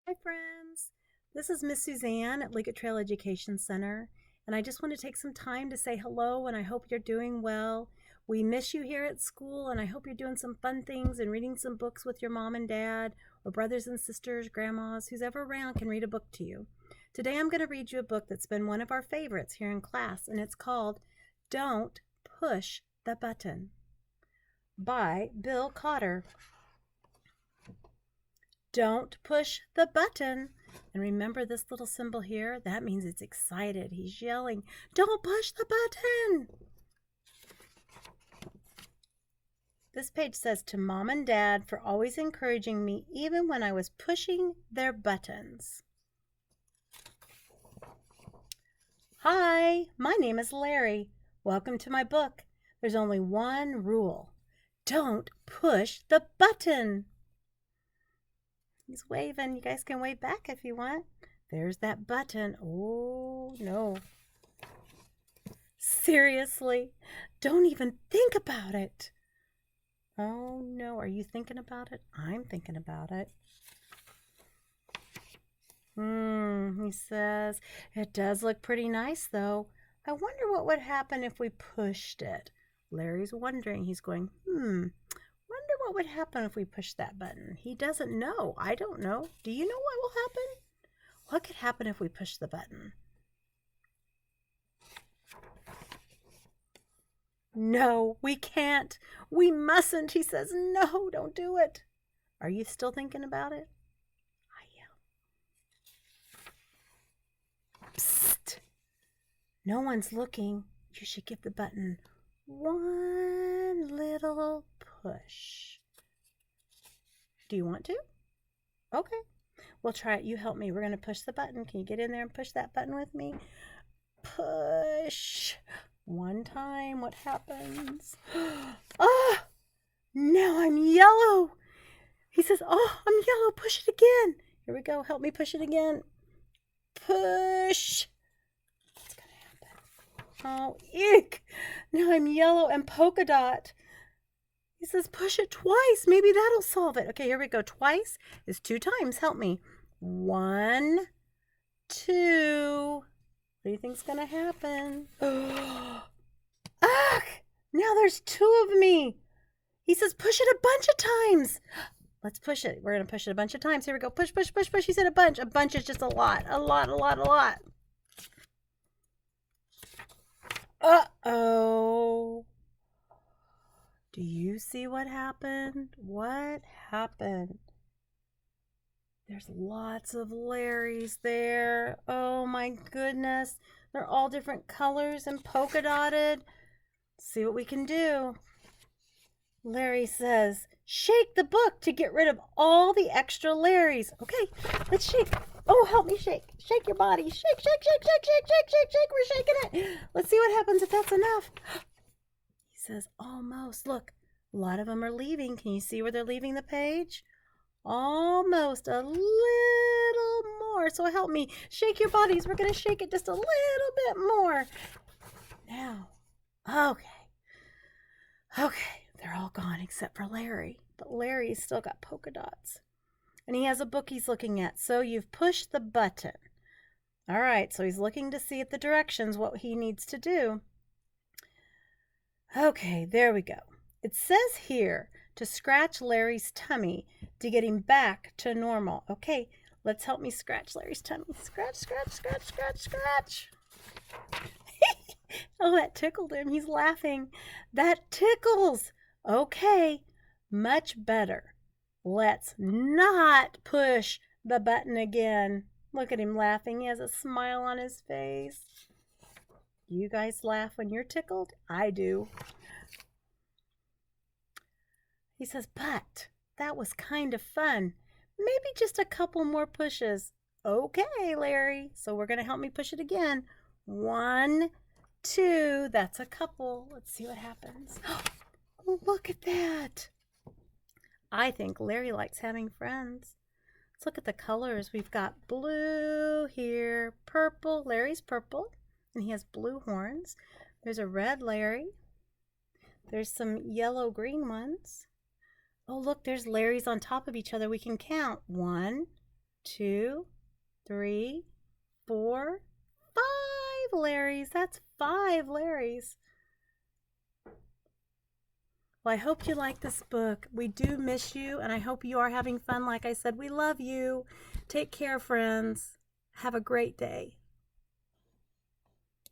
Hi friends, this is Miss Suzanne at Liggett Trail Education Center, and I just want to take some time to say hello and I hope you're doing well. We miss you here at school and I hope you're doing some fun things and reading some books with your mom and dad or brothers and sisters, grandmas, who's ever around can read a book to you. Today I'm going to read you a book that's been one of our favorites here in class, and it's called Don't Push the Button by Bill Cotter. Don't push the button. And remember this little symbol here? That means it's excited. He's yelling, don't push the button. This page says, to Mom and Dad for always encouraging me even when I was pushing their buttons. Hi, my name is Larry. Welcome to my book. There's only one rule. Don't push the button. He's waving. You guys can wave back if you want. There's that button. Oh, no. Seriously, don't even think about it. Oh, no. Are you thinking about it? I'm thinking about it. He says, it does look pretty nice, though. I wonder what would happen if we pushed it. Larry's wondering. He's going, wonder what would happen if we push that button. He doesn't know. I don't know. Do you know what will happen? What could happen if we push the button? No, we can't. We mustn't. He says, no, don't do it. Are you still thinking about it? I am. Psst. No one's looking. You should give the button one little push. Do you want to? Okay. We'll try it. You help me. We're going to push the button. Can you get in there and push that button with me? Push. One time. What happens? Ah! Now I'm yellow. He says, oh, I'm yellow. Push it again. Here we go. Help me push it again. Push. What's going to happen? Oh, eek. Now I'm yellow and polka dot. He says, push it twice. Maybe that'll solve it. Okay, here we go. Twice is 2 times. Help me. 1, 2. What do you think's going to happen? Ah! Now there's 2 of me. He says, push it a bunch of times. Let's push it. We're going to push it a bunch of times. Here we go. Push, push, push, push. He said a bunch. A bunch is just a lot. A lot, a lot, a lot. Uh-oh. Do you see what happened? What happened? There's lots of Larrys there. Oh my goodness. They're all different colors and polka dotted. Let's see what we can do. Larry says, shake the book to get rid of all the extra Larrys. Okay, let's shake. Oh, help me shake. Shake your body. Shake, shake, shake, shake, shake, shake, shake, shake. We're shaking it. Let's see what happens if that's enough. He says, almost. Look, a lot of them are leaving. Can you see where they're leaving the page? Almost a little more. So help me. Shake your bodies. We're going to shake it just a little bit more. Now, okay. Okay, they're all gone except for Larry. But Larry's still got polka dots. And he has a book he's looking at. So you've pushed the button. All right, so he's looking to see at the directions what he needs to do. Okay, there we go. It says here to scratch Larry's tummy to get him back to normal. Okay, let's help me scratch Larry's tummy. Scratch, scratch, scratch, scratch, scratch. Oh, that tickled him. He's laughing. That tickles. Okay, much better. Let's not push the button again. Look at him laughing. He has a smile on his face. You guys laugh when you're tickled? I do. He says, but that was kind of fun. Maybe just a couple more pushes. Okay, Larry. So we're going to help me push it again. 1, 2. That's a couple. Let's see what happens. Oh, look at that. I think Larry likes having friends. Let's look at the colors. We've got blue here, purple. Larry's purple, and he has blue horns. There's a red Larry. There's some yellow-green ones. Oh, look, there's Larrys on top of each other. We can count. 1, 2, 3, 4, 5 Larrys. That's 5 Larrys. Well, I hope you like this book. We do miss you, and I hope you are having fun. Like I said, we love you. Take care, friends. Have a great day.